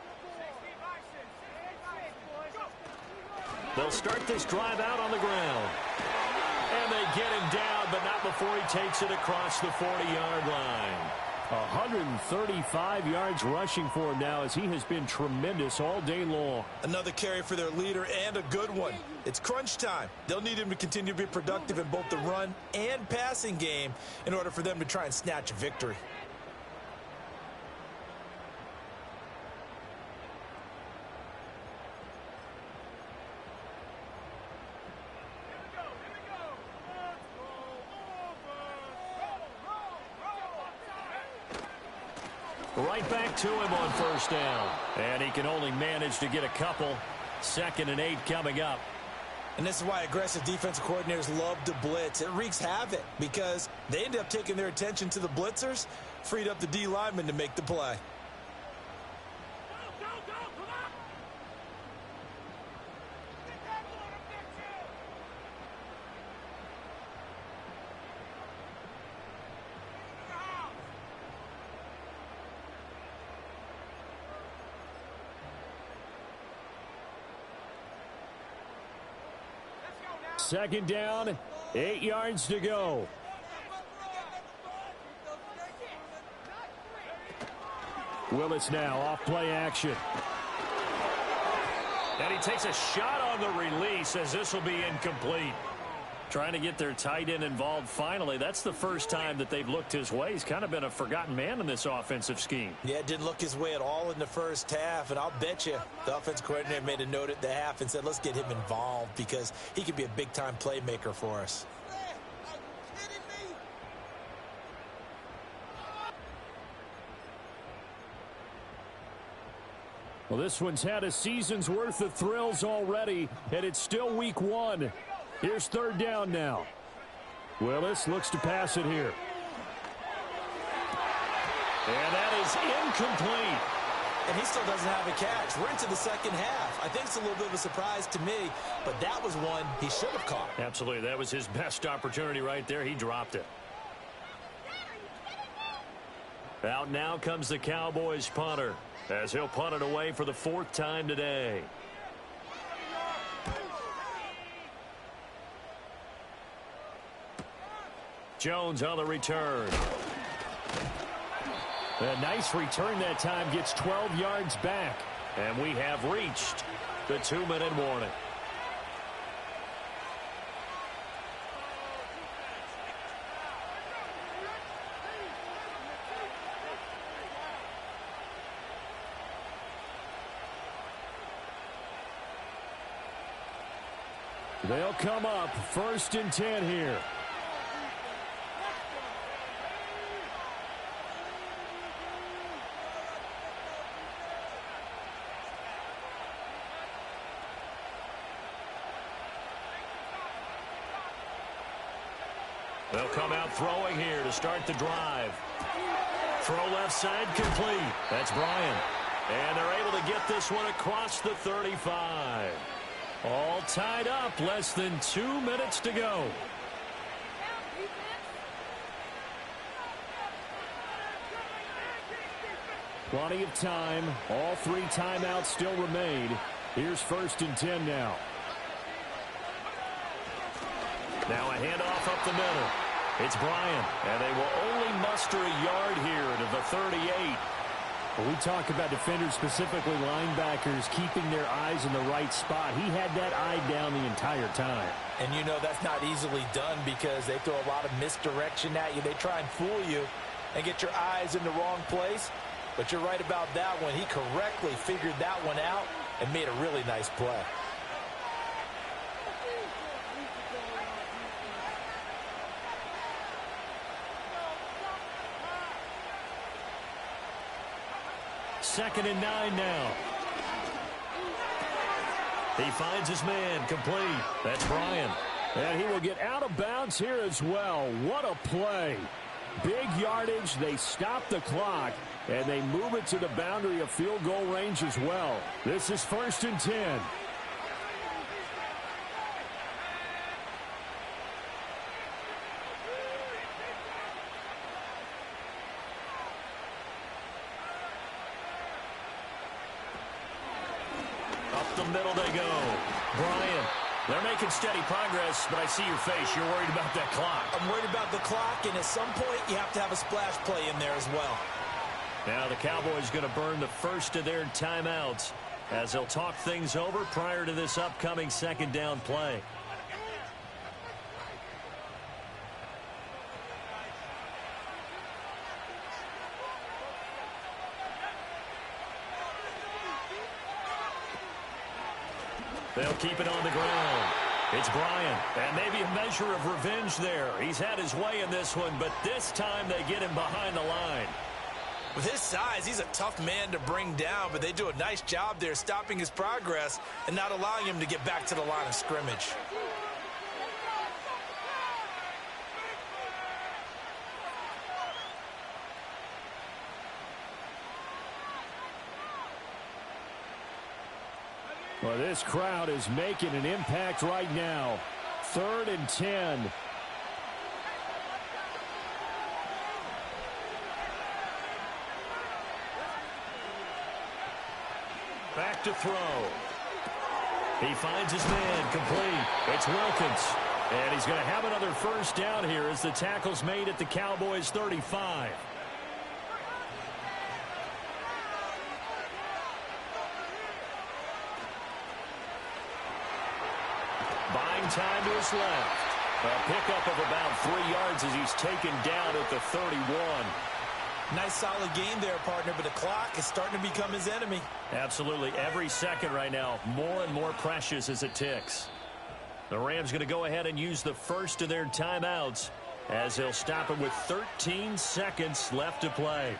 They'll start this drive out on the ground. And they get him down, but not before he takes it across the 40-yard line. 135 yards rushing for him now as he has been tremendous all day long. Another carry for their leader and a good one. It's crunch time. They'll need him to continue to be productive in both the run and passing game in order for them to try and snatch a victory. Right back to him on 1st down. And he can only manage to get a couple. 2nd and 8 coming up. And this is why aggressive defensive coordinators love to blitz. It wreaks havoc because they end up taking their attention to the blitzers, freed up the D lineman to make the play. Second down, 8 yards to go. Willis now off play action. And he takes a shot on the release as this will be incomplete. Trying to get their tight end involved finally. That's the first time that they've looked his way. He's kind of been a forgotten man in this offensive scheme. Yeah, it didn't look his way at all in the first half, and I'll bet you the offense coordinator made a note at the half and said, let's get him involved because he could be a big-time playmaker for us. Well, this one's had a season's worth of thrills already, and it's still week one. Here's third down now. Willis looks to pass it here. And that is incomplete. And he still doesn't have a catch. We're into the second half. I think it's a little bit of a surprise to me, but that was one he should have caught. Absolutely. That was his best opportunity right there. He dropped it. Out now comes the Cowboys punter, as he'll punt it away for the fourth time today. Jones on the return. A nice return that time, gets 12 yards back. And we have reached the 2-minute warning. They'll come up 1st and 10 here. They'll come out throwing here to start the drive. Throw left side complete. That's Bryant. And they're able to get this one across the 35. All tied up, less than 2 minutes to go. Plenty of time. All 3 timeouts still remain. Here's 1st and 10 now. Now a handoff up the middle. It's Bryant, and they will only muster a yard here to the 38. When we talk about defenders, specifically linebackers, keeping their eyes in the right spot, he had that eye down the entire time. And you know that's not easily done because they throw a lot of misdirection at you. They try and fool you and get your eyes in the wrong place. But you're right about that one. He correctly figured that one out and made a really nice play. Second and 9 now. He finds his man complete. That's Bryant. And he will get out of bounds here as well. What a play. Big yardage. They stop the clock, and they move it to the boundary of field goal range as well. This is 1st and 10. Up the middle they go. Bryant. They're making steady progress, but I see your face. You're worried about that clock. I'm worried about the clock, and at some point you have to have a splash play in there as well. Now the Cowboys going to burn the first of their timeouts as they'll talk things over prior to this upcoming second down play. They'll keep it on the ground. It's Bryant, and maybe a measure of revenge there. He's had his way in this one, but this time they get him behind the line. With his size, he's a tough man to bring down, but they do a nice job there stopping his progress and not allowing him to get back to the line of scrimmage. Well, this crowd is making an impact right now. 3rd and 10. Back to throw. He finds his man complete. It's Wilkins. And he's going to have another first down here as the tackle's made at the Cowboys' 35. Buying time to his left. A pickup of about 3 yards as he's taken down at the 31. Nice solid game there, partner, but the clock is starting to become his enemy. Absolutely. Every second right now, more and more precious as it ticks. The Rams going to go ahead and use the first of their timeouts as they'll stop it with 13 seconds left to play.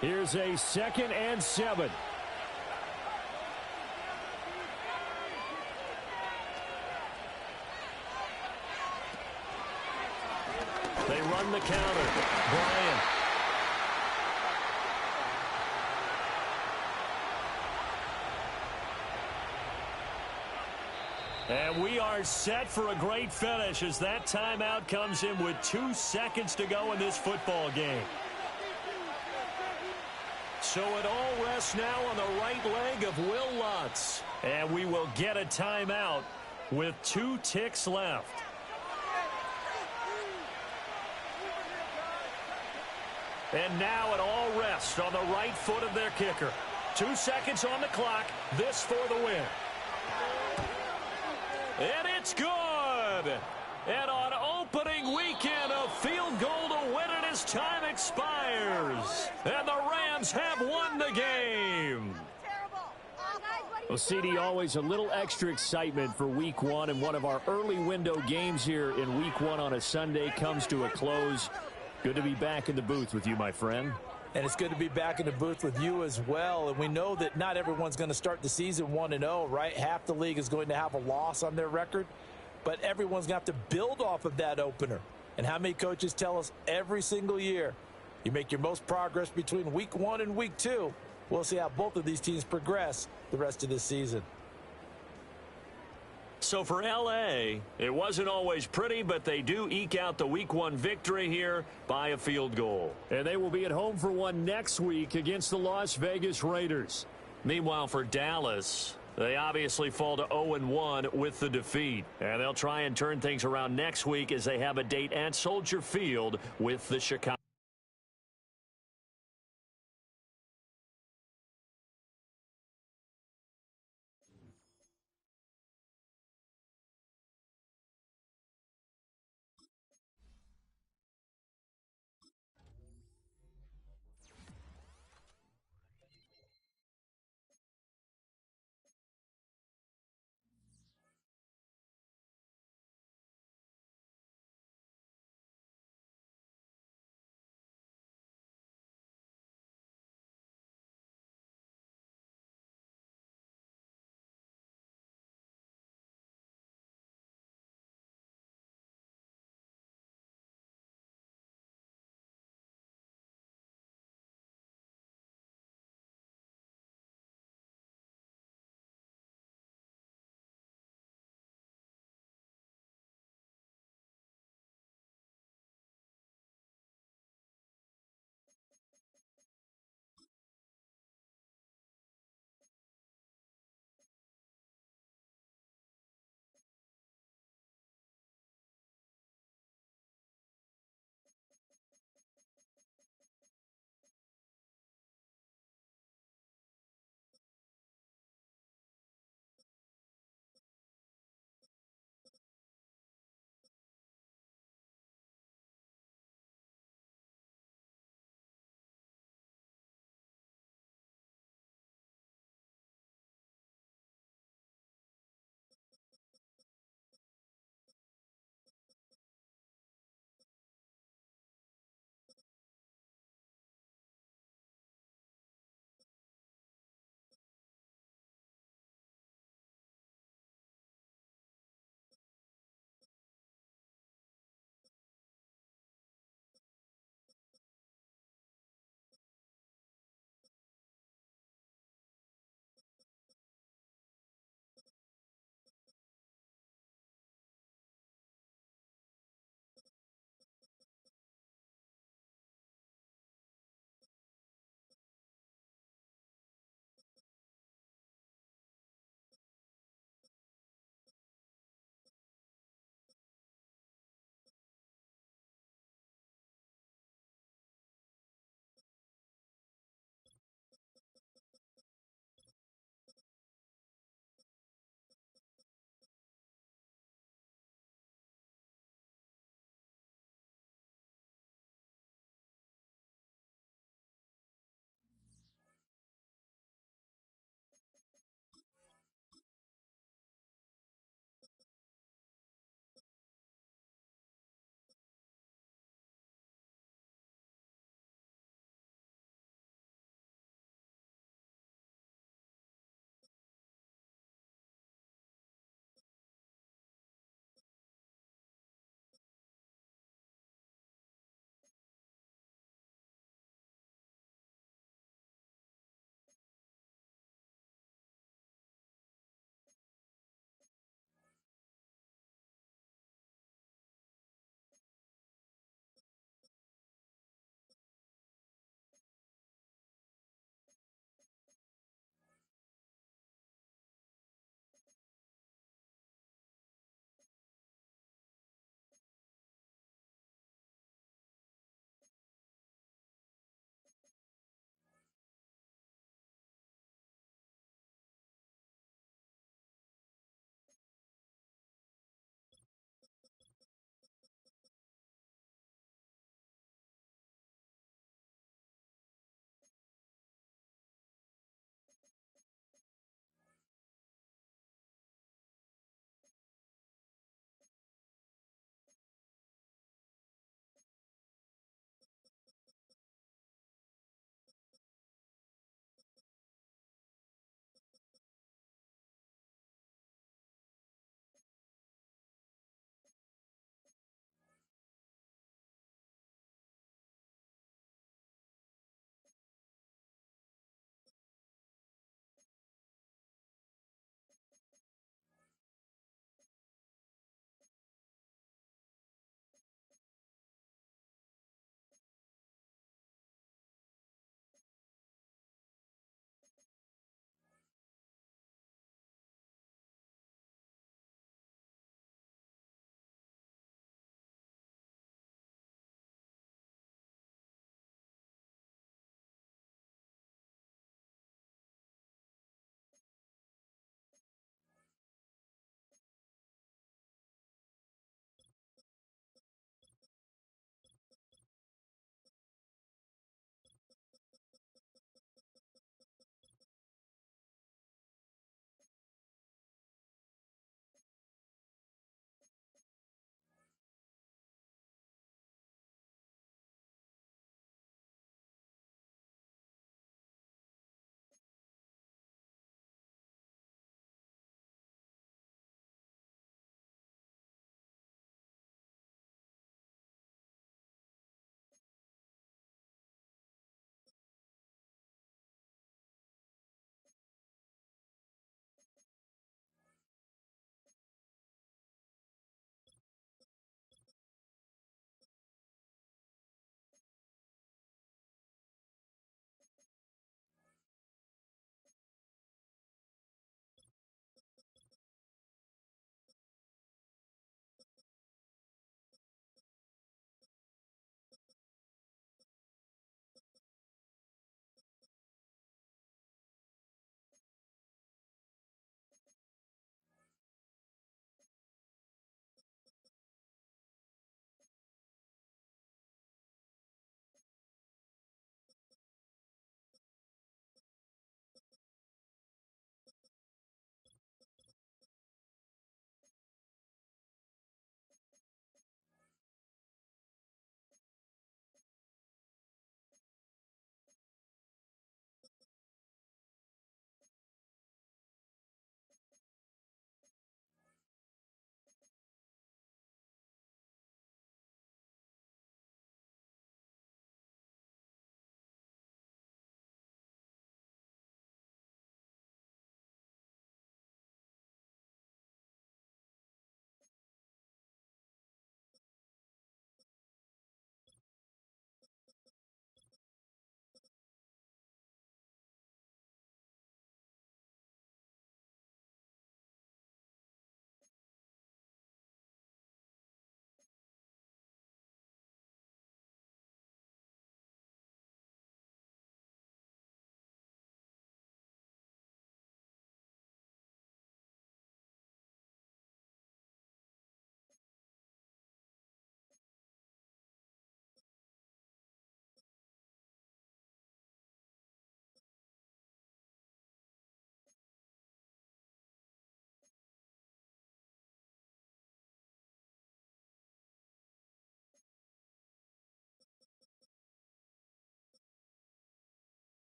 Here's a 2nd and 7. They run the counter. Bryant. And we are set for a great finish as that timeout comes in with 2 seconds to go in this football game. So it all rests now on the right leg of Will Lutz. And we will get a timeout with 2 ticks left. And now it all rests on the right foot of their kicker. 2 seconds on the clock. This for the win. And it's good. And on opening weekend, a field goal to win it as time expires. And the Rams have won the game. Well, CD, always a little extra excitement for Week 1, and one of our early window games here in Week 1 on a Sunday comes to a close. Good to be back in the booth with you, my friend. And it's good to be back in the booth with you as well. And we know that not everyone's going to start the season 1-0, right? Half the league is going to have a loss on their record. But everyone's going to have to build off of that opener. And how many coaches tell us every single year, you make your most progress between Week 1 and Week 2. We'll see how both of these teams progress the rest of this season. So for L.A., it wasn't always pretty, but they do eke out the Week 1 victory here by a field goal. And they will be at home for one next week against the Las Vegas Raiders. Meanwhile, for Dallas, they obviously fall to 0-1 with the defeat. And they'll try and turn things around next week as they have a date at Soldier Field with the Chicago.